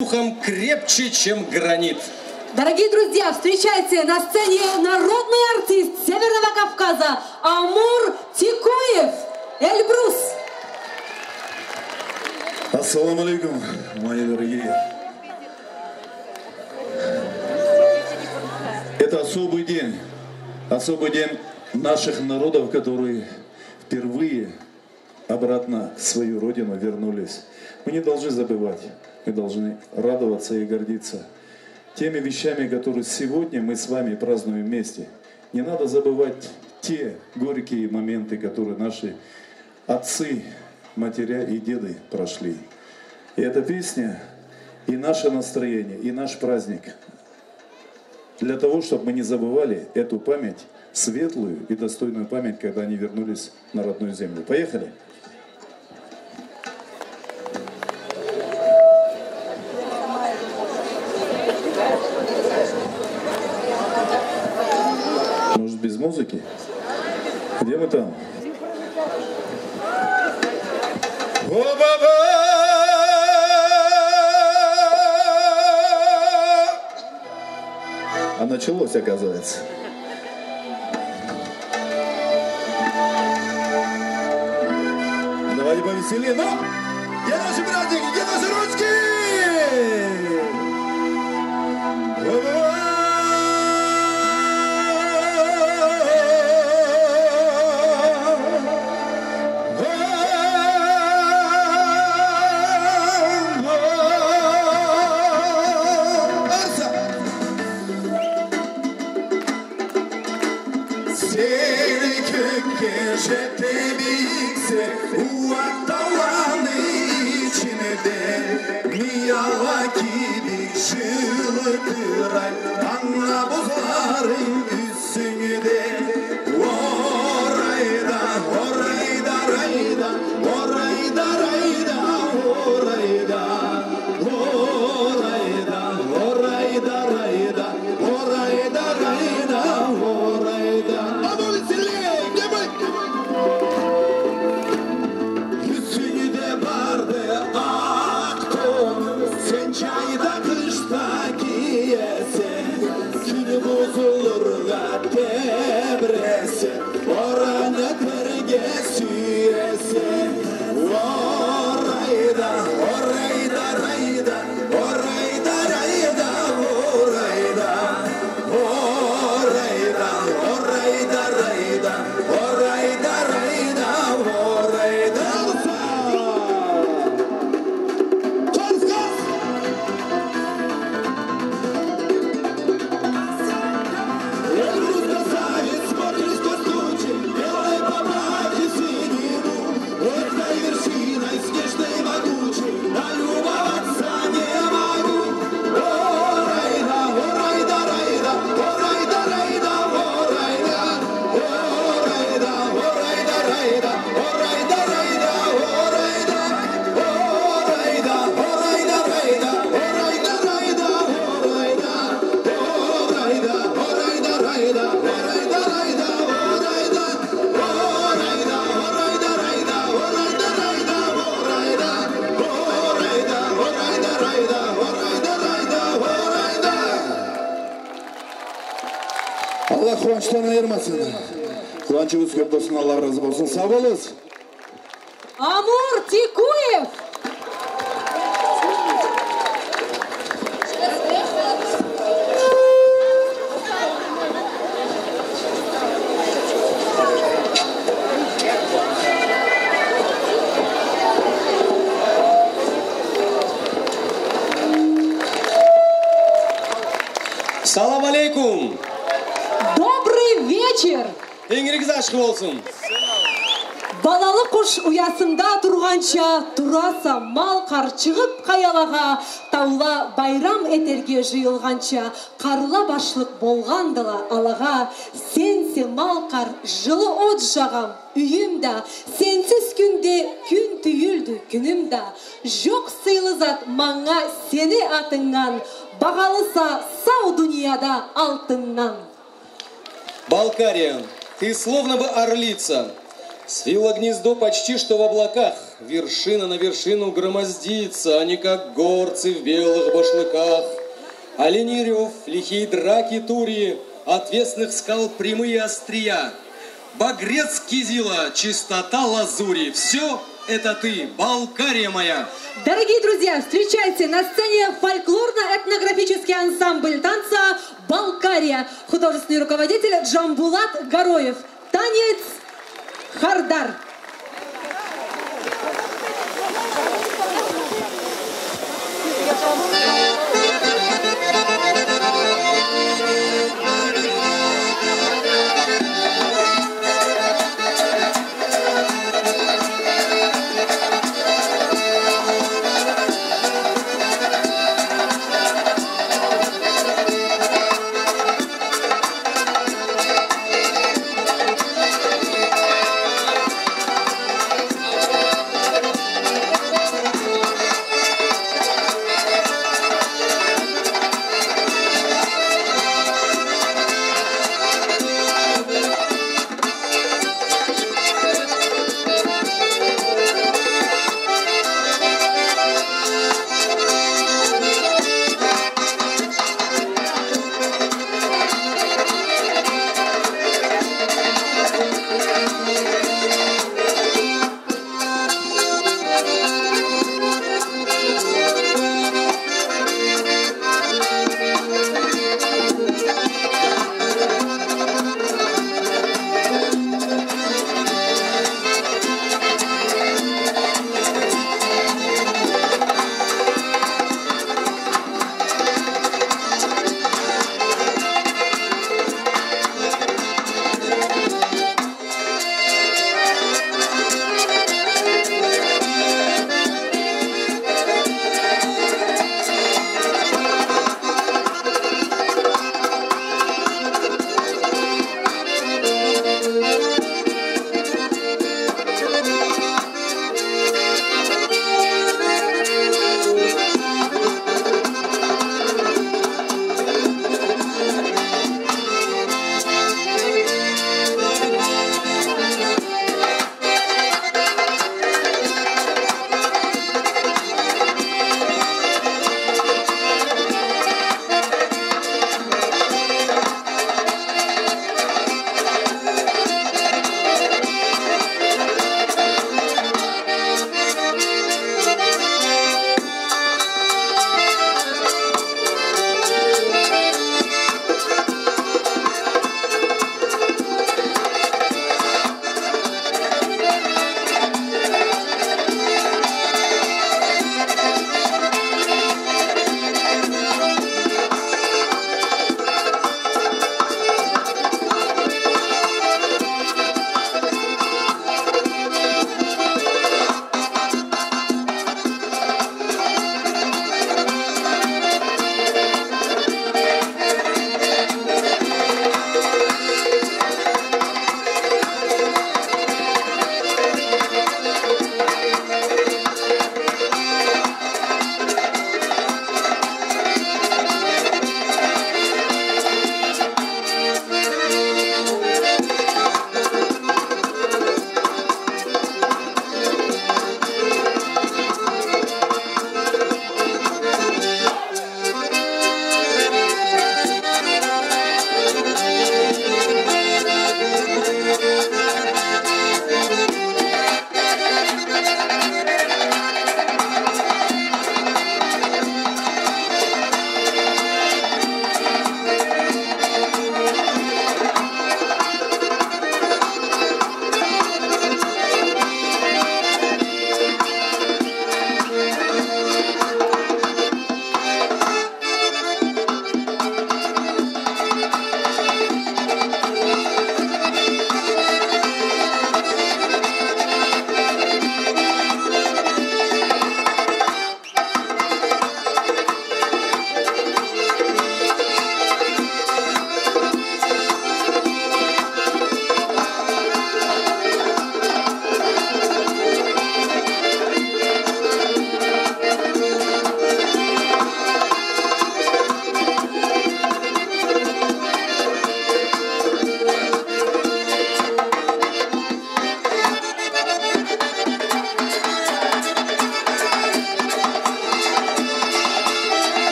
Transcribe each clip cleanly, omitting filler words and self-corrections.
Духом крепче, чем гранит. Дорогие друзья, встречайте на сцене народный артист Северного Кавказа Амур Тикуев, Эльбрус. Ассаламу алейкум, мои дорогие. Это особый день наших народов, которые впервые обратно в свою родину вернулись. Мы не должны забывать, мы должны радоваться и гордиться теми вещами, которые сегодня мы с вами празднуем вместе. Не надо забывать те горькие моменты, которые наши отцы, матеря и деды прошли. И эта песня, и наше настроение, и наш праздник для того, чтобы мы не забывали эту память, светлую и достойную память, когда они вернулись на родную землю. Поехали! Может, без музыки? Где мы там? А началось, оказывается. Давайте повеселее. Ну, где наши братики, где наши ручки? Allah kıvançtan ayırmasın. Kıvançımız köp olsun, Allah razı olsun. Sağ olun. Амур Тикуев. Салам алейкум. Добрый вечер. Еңіріңіз ашық болсын. Балалы құш ұясында тұрғанша, тураса мал қар шығып қаялаға, таула байрам етерге жиылғанша, қарыла башлық болғандыла алаға, сенсе мал қар жылы от жағам, үйімда, сенсіз күнде күн түйілді күнімда, жоқ сыйлы зат маңа сені атыңнан, бағалыса сау дүнияда алтыннан. Балкария, ты словно бы орлица, свила гнездо почти что в облаках. вершина на вершину громоздится, они как горцы в белых башлыках. Оленей рев, лихие драки тури, отвесных скал прямые острия. Багрец кизила, чистота лазури. Все это ты, Балкария моя. Дорогие друзья, встречайте на сцене фольклорно-этнографический ансамбль танца «Балкария». Художественный руководитель Джамбулат Гороев. Танец «Хардар».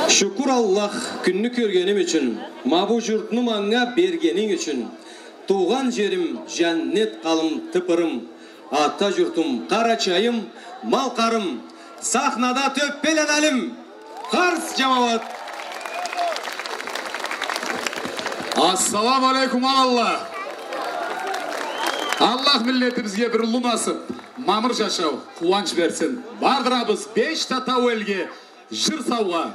Şükür Allah gününü körgenim üçün, mabu jurtunu manga bergenin üçün. Tuğan jerim cennet kalım tıpırım, ata jurtum Karaçayım, mal karım, sahnada töppelenelim. Kars cemaat. Assalamu alaikum Allah. Allah milletimizge bir ulu nasip, mamır yaşau, kuvvanç versin. Bardırabız 5 tatav elge, jır savga.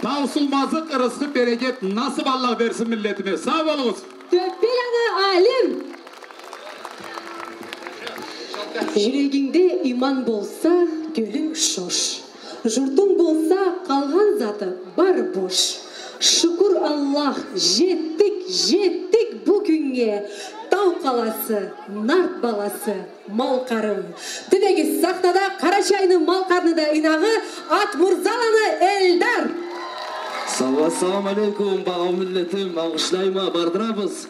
Tavsulmazlık, rızkı, bereket nasip Allah versin milletime. Sağ olunuz. Töppelana alim. Yüreğinde iman bolsa gölün şoş. Jurtun bolsa kalgan zatı var boş. Şükür Allah jettik bugünge. Tau kalası, Nart balası, Malkarım. Tüdegi sahnada Karaçay'ın Malkarını da inağı At Murzalanı Eldar. Assalamu alaikum bağım milletim, bağışlayma bardırabız.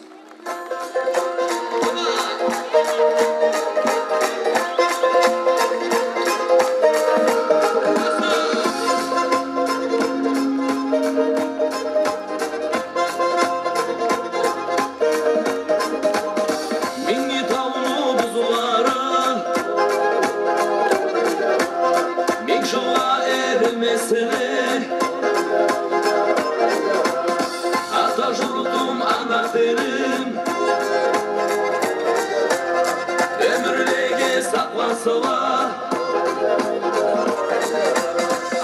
сені ата жұртым ана тілім өмірлеге сақласыла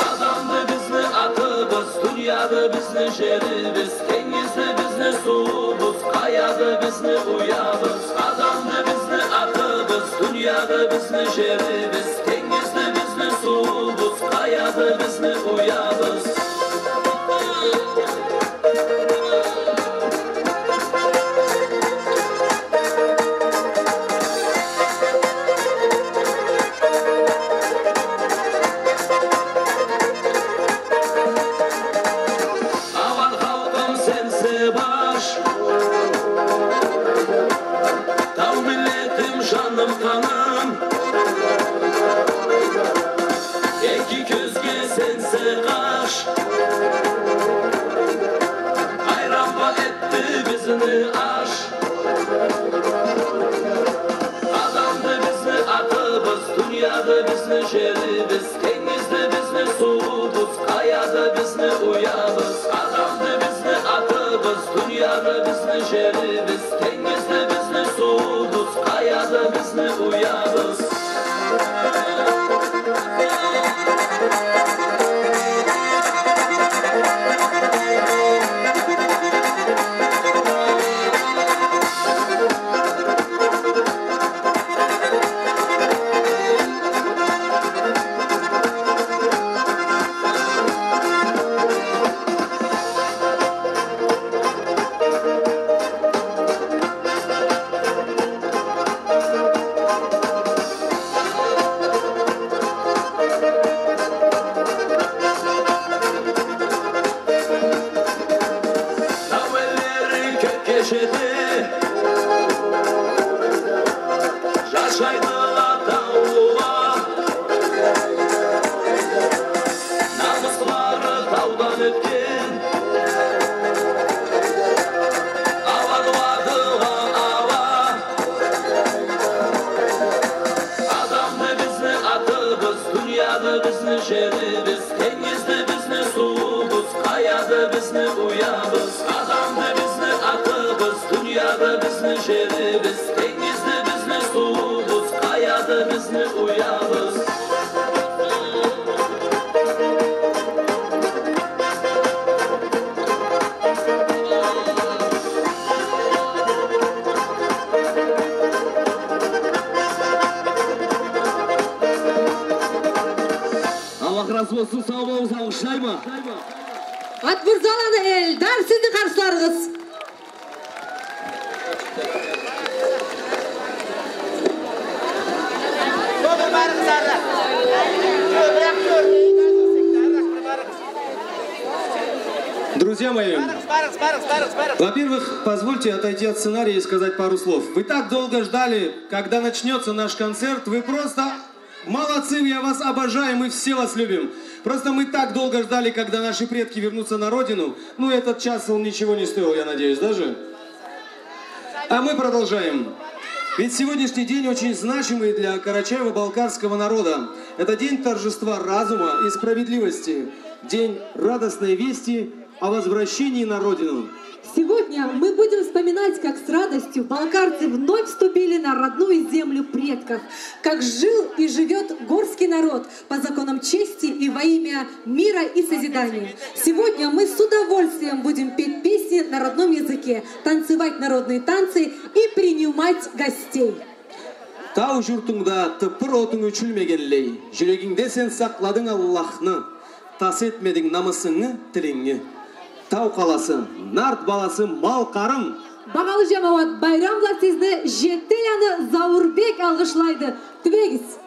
адамды бізді атыбыз дүнияды бізді жеріміз теңізді бізді суымыз қаяды бізді ұябыз адамды бізді атыбыз дүнияды бізді жеріміз теңізді бізді суымыз қаяды бізді ұябыз Жаным қаным екі көзге сенсі қаш айранба етті бізіні аш адамды бізні атыбыз дүнияды бізні жеріміз теңізді бізні суымыз қаяды бізні ұябыз адамды бізні атыбыз дүнияды бізні жеріміз теңізді бізні суымыз қаяды бізні ұябыз Атмырзаланы Элдар сіздің қарсыларыңыз. Друзья мои, во-первых, позвольте отойти от сценария и сказать пару слов. Вы так долго ждали, когда начнется наш концерт. Вы просто молодцы, я вас обожаю, мы все вас любим. Просто мы так долго ждали, когда наши предки вернутся на родину. Ну, этот час он ничего не стоил, я надеюсь, даже. А мы продолжаем. Ведь сегодняшний день очень значимый для карачаево-балкарского народа. Это день торжества разума и справедливости. День радостной вести о возвращении на родину. Сегодня мы будем вспоминать, как с радостью балкарцы вновь вступили на родную землю предков, как жил и живет горский народ по законам чести и во имя мира и созидания. Сегодня мы с удовольствием будем петь песни на родном языке, танцевать народные танцы и принимать гостей. Тау жұртыңда тыпыр отың өчілмегенлей, жүрегіңде сен сақладың Аллахны, тас етмедің намысыңы тіліңі. Тау қаласы, нарт баласы, мал қарым. Бағалы жамауат, байрамла сізді Жетеяны Заурбек алғышлайды. Түбегіз.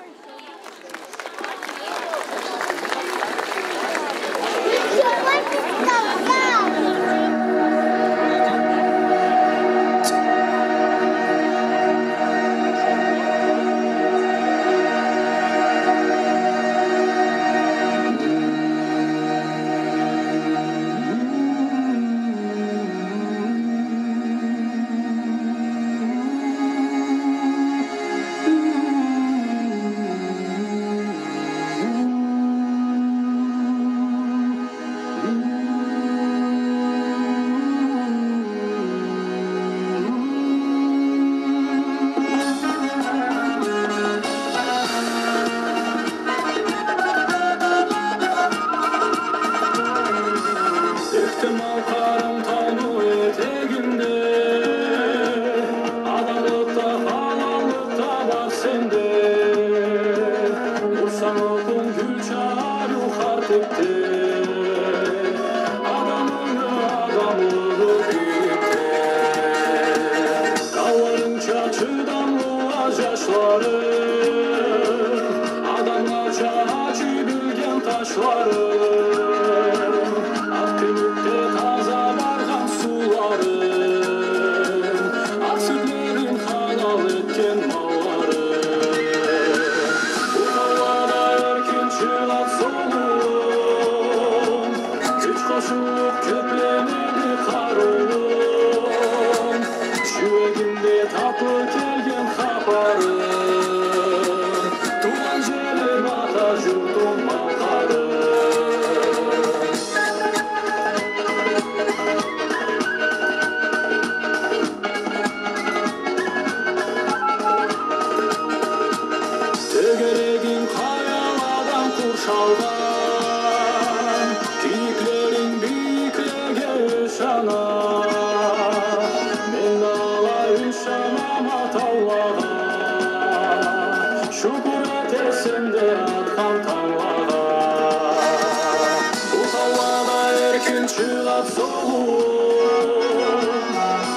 текте, adamlığı büyükte. Dağlarınca çığdamlığa yaşları, adamlarca acı bilgen taşları. Akgümükte taza bargan suları, aksütlerin halal etken malları. Bu havada erkin çığlat solun, güç koşulup köplenirdi karolun. Şüvegimde tatlı kelgen haparım, tuğan jelim ata jurtum malkarım. Tegeregin kayalardan kurşaldan, kiyiklerin büyüklege üşanar. Men alayım şanama tavlağa, şükür etesim de atkan tavlağa. Bu tavlada erkin çığlat solun,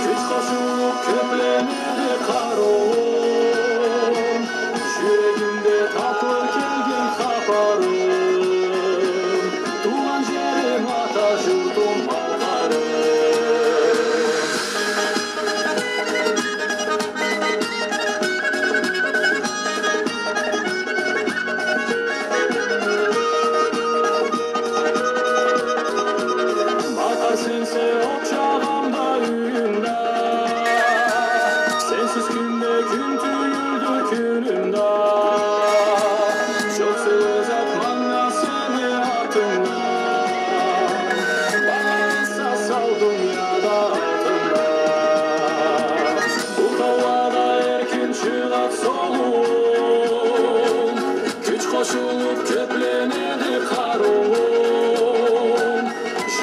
güç koşulup köplenirdi karolun. Yüreğimde tatlı kelgen haparım, tuğan jerim ata jurtum malkarım. Bakar sense okşağımda üyümde, sensiz günde gün tüyüldü günümde. Çok söz etmem ya seni hatımda, bana esas al dünyada altında. Bu havada erkin çığlat solun, güç koşulup köplenirdi karolun.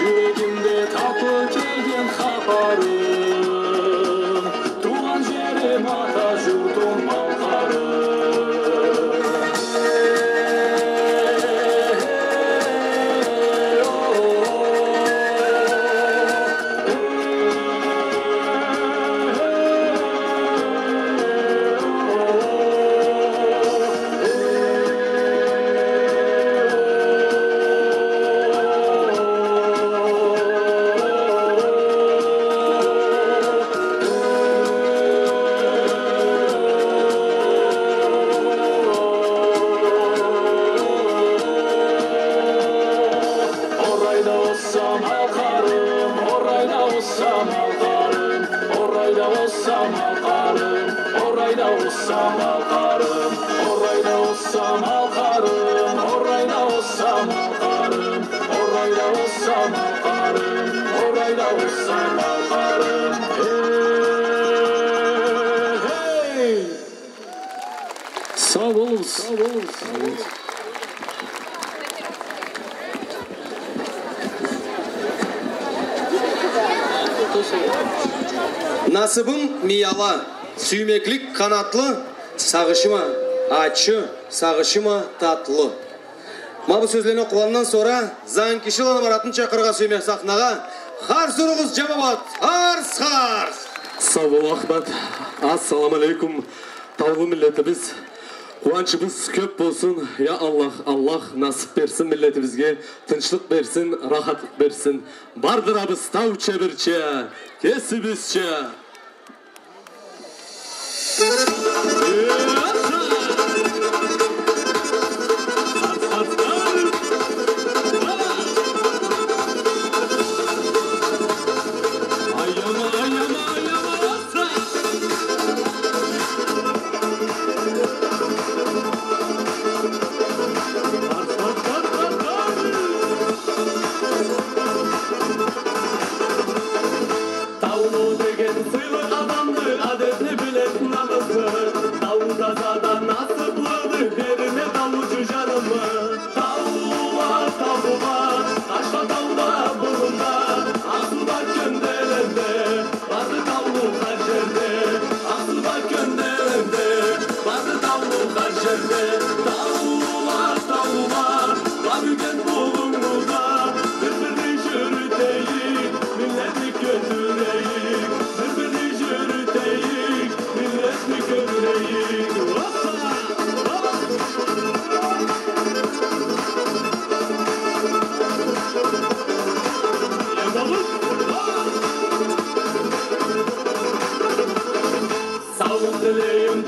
Yüreğimde tatlı kelgen haparım, tuğan jerim ata jurtum malkarım. Orayda olsam halkarım, orayda olsam halkarım, orayda olsam halkarım, orayda olsam halkarım, orayda olsam halkarım, orayda olsam halkarım, orayda olsam halkarım, orayda olsam halkarım. Hey, hey. Sağ olun, sağ olun, sağ olun. Nasibim miyala, süymeklik kanatlı, sağışıma açı, sağışıma tatlı. Ma bu sözlerini okuğandan sonra zan kişi olan baratın çakırga suymek sahnaga. Hars uruguz cemaat, hars hars. Sağ ol Ahmet. Assalamu alaikum. Tavlı milletimiz. Kuvvançımız köp olsun. Ya Allah, Allah nasip versin milletimize. Tınçlık versin, rahatlık versin. Bardır abız tav çevirçe, kesibizçe. Tavlu degen sıylı adamdı, adetini bilet namazı.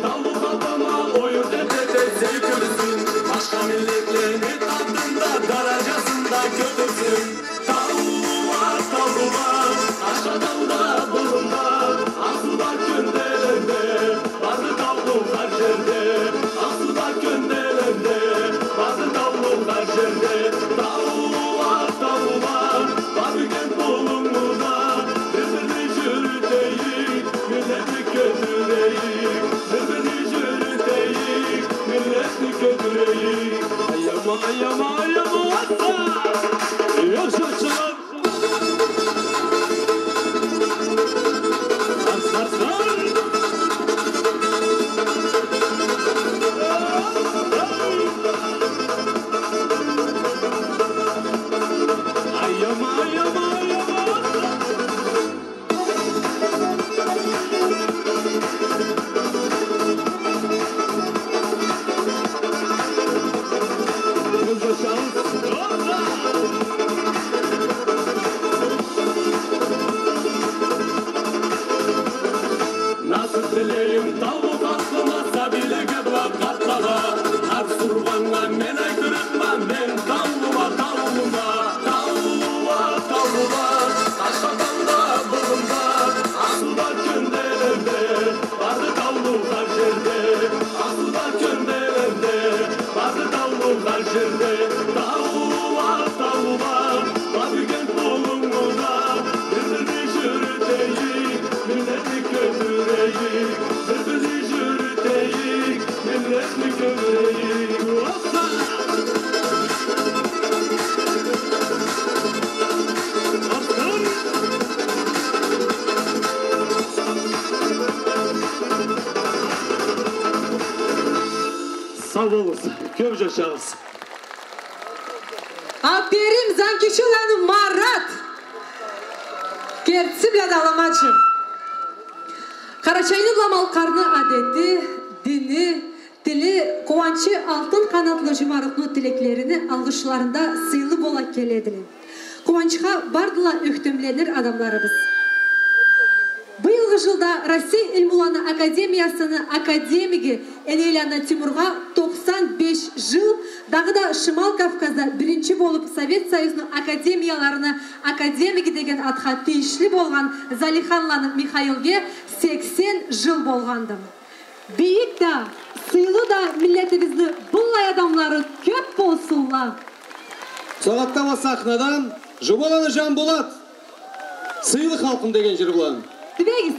Tallı kalkama oyun tepede zevkürsün. Başka milletlerini tatlında daracasında götürsün. Tavlu var, aşağıda bulunda. Aksuda gönderende, bazı tavlu karşerde. Aksuda gönderende, bazı tavlu karşerde. Tavlu var, babüken bulunmuda. Birbirini yürüteyik, milleti götüreyik. Birbirini yürüteyik, milleti götüreyik. Ayama, atsa, yaşasın. Sağ olun, köp yaşağız. Aferin Zankişulan'ın Marat. Kertsi bile dalamacı. Karaçay'ın lamalkarını adeti, dini, dili, kovançı altın kanatlı cımarıklı dileklerini algışlarında sıylı bola kelediler. Kovançıға bardıla öktümlenir adamlarımız. Bu yılғы жылda Россия İlmulanı Akademiyasını akademigi Энеляна Тимурға 95 жыл, дағы да Шымал Кавказда бірінші болып Совет Союзының академияларына академиги деген атқа тиішлі болған Залиханланы Михаилге 80 жыл болғанды. Бейік да, сыйлы да миллетімізді бұллай адамлары көп болсынла. Соғаттама сахнадан Жұмаланы Жанболат, сыйлы халқым деген жыр бұлан. Дібегіз.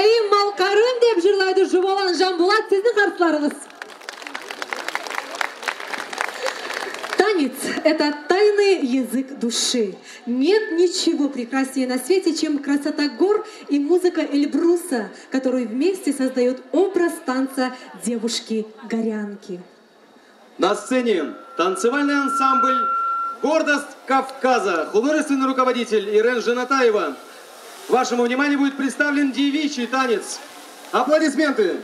Айым малкарым деп жырлайды Жубалан Жанбулат, сіздің қарсыларыңыз. Танец – это тайный язык души. Нет ничего прекраснее на свете, чем красота гор и музыка Эльбруса, который вместе создает образ танца девушки-горянки. На сцене танцевальный ансамбль «Гордость Кавказа», художественный руководитель Ирен Женатаева. Вашему вниманию будет представлен девичий танец. Аплодисменты!